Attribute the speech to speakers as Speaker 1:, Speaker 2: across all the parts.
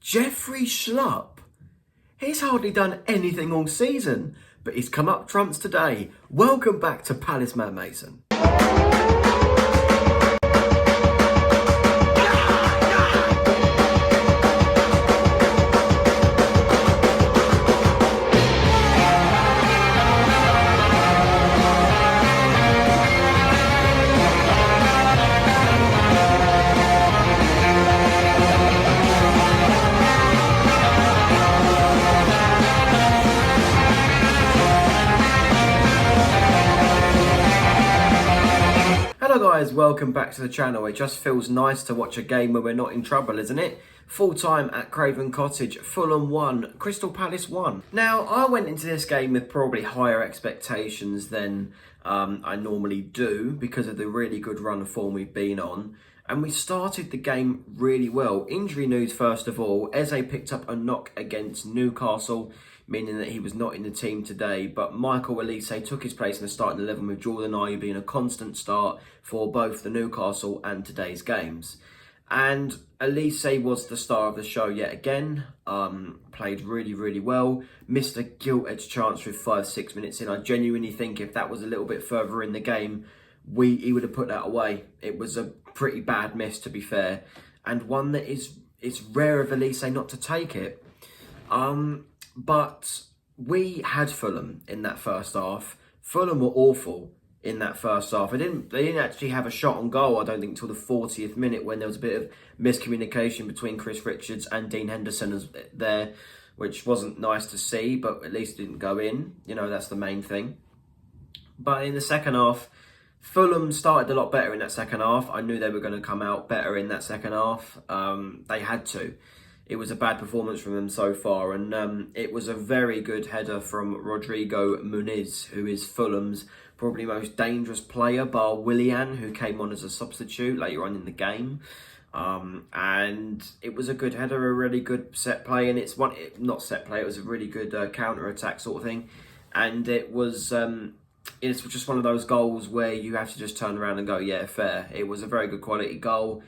Speaker 1: Jeffrey Schlupp. He's hardly done anything all season, but he's come up trumps today. Welcome back to Palace Matt Mason. Hello guys, welcome back to the channel. It just feels nice to watch a game where we're not in trouble, isn't it? Full time at Craven Cottage, Fulham 1, Crystal Palace 1. Now, I went into this game with probably higher expectations than I normally do because of the really good run of form we've been on. And we started the game really well. Injury news first of all, Eze picked up a knock against Newcastle, meaning that he was not in the team today, but Michael Elise took his place in the starting 11 with Jordan Ayew being a constant start for both the Newcastle and today's games. And Elise was the star of the show yet again, played really well, missed a gilt-edged chance with 5-6 minutes in. I genuinely think if that was a little bit further in the game, he would have put that away. It was a pretty bad miss, to be fair, and one that it's rare of Elise not to take it. But we had Fulham in that first half. Fulham were awful in that first half. They didn't actually have a shot on goal, I don't think, until the 40th minute when there was a bit of miscommunication between Chris Richards and Dean Henderson there, which wasn't nice to see, but at least it didn't go in. You know, that's the main thing. But in the second half, Fulham started a lot better in that second half. I knew they were going to come out better in that second half. They had to. It was a bad performance from them so far, and it was a very good header from Rodrigo Muniz, who is Fulham's probably most dangerous player, bar Willian, who came on as a substitute later on in the game. And it was a good header, a really good set play, and it was a really good counter-attack sort of thing. And it's just one of those goals where you have to just turn around and go, yeah, fair. It was a very good quality goal.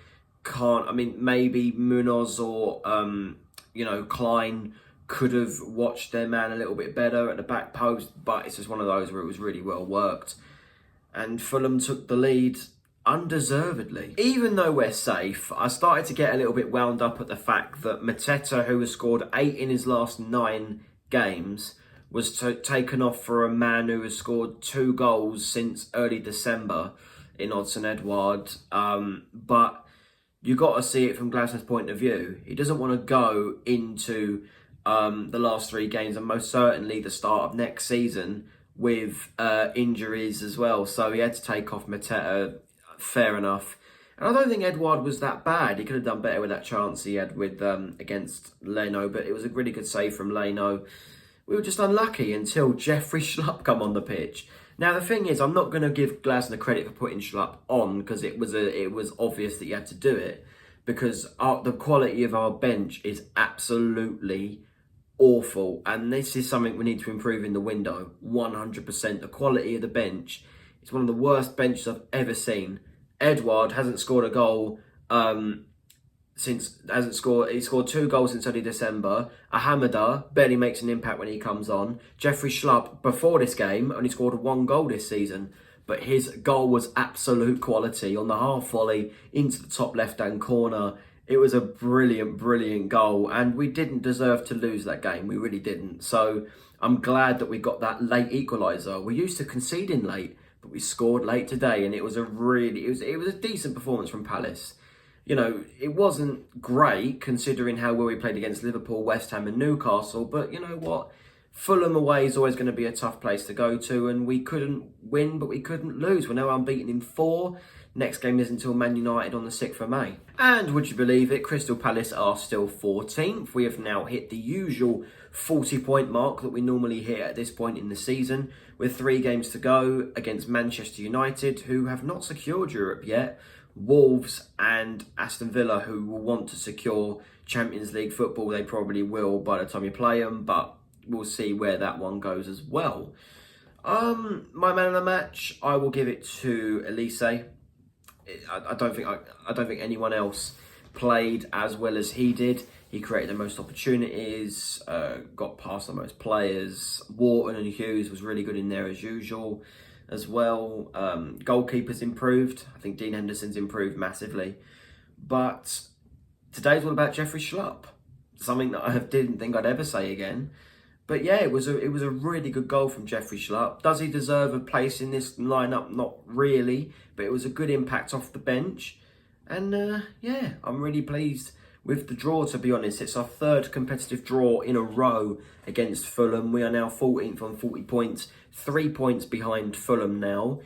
Speaker 1: Maybe Munoz or, Klein could have watched their man a little bit better at the back post, but it's just one of those where it was really well worked. And Fulham took the lead undeservedly. Even though we're safe, I started to get a little bit wound up at the fact that Mateta, who has scored 8 in his last 9 games, was taken off for a man who has scored 2 goals since early December in Odsonne Edouard. But you got to see it from Glasner's point of view. He doesn't want to go into the last 3 games and most certainly the start of next season with injuries as well. So he had to take off Mateta, fair enough. And I don't think Edouard was that bad. He could have done better with that chance he had with against Leno, but it was a really good save from Leno. We were just unlucky until Jeffrey Schlupp come on the pitch. Now, the thing is, I'm not going to give Glasner credit for putting Schlupp on because it was obvious that he had to do it, because the quality of our bench is absolutely awful, and this is something we need to improve in the window, 100%. The quality of the bench is one of the worst benches I've ever seen. Edouard hasn't scored a goal he scored 2 goals since early December. Ahamada barely makes an impact when he comes on. Jeffrey Schlupp, before this game, only scored 1 goal this season, but his goal was absolute quality on the half volley into the top left-hand corner. It was a brilliant goal, and we didn't deserve to lose that game. We really didn't. So I'm glad that we got that late equaliser. We're used to conceding late, but we scored late today, and it was a decent performance from Palace. You know, it wasn't great considering how well we played against Liverpool, West Ham and Newcastle, but you know what? Fulham away is always going to be a tough place to go to, and we couldn't win, but we couldn't lose. We're now unbeaten in 4. Next game is until Man United on the 6th of May. And would you believe it, Crystal Palace are still 14th. We have now hit the usual 40-point mark that we normally hit at this point in the season, with 3 games to go against Manchester United, who have not secured Europe yet, Wolves and Aston Villa, who will want to secure Champions League football. They probably will by the time you play them, but we'll see where that one goes as well. My man of the match, I will give it to Elise. I don't think anyone else played as well as he did. He created the most opportunities, got past the most players. Wharton and Hughes was really good in there as usual as well. Goalkeepers improved. I think Dean Henderson's improved massively. But today's all about Jeffrey Schlupp. Something that I didn't think I'd ever say again. But yeah, it was a really good goal from Jeffrey Schlupp. Does he deserve a place in this lineup? Not really, but it was a good impact off the bench. And yeah, I'm really pleased with the draw, to be honest. It's our third competitive draw in a row against Fulham. We are now 14th on 40 points, 3 points behind Fulham now.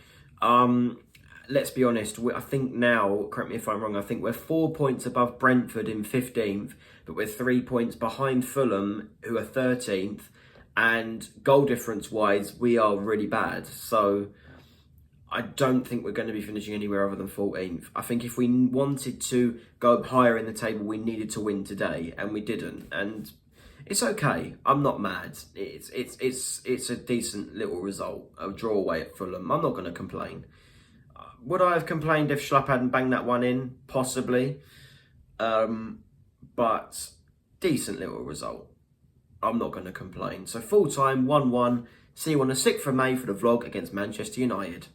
Speaker 1: Let's be honest, I think now, correct me if I'm wrong, I think we're 4 points above Brentford in 15th, but we're 3 points behind Fulham, who are 13th, and goal difference-wise, we are really bad. So I don't think we're going to be finishing anywhere other than 14th. I think if we wanted to go higher in the table, we needed to win today, and we didn't. And it's okay. I'm not mad. It's a decent little result, a draw away at Fulham. I'm not going to complain. Would I have complained if Schlupp hadn't banged that one in? Possibly. But decent little result. I'm not going to complain. So full time, 1-1. See you on the 6th of May for the vlog against Manchester United.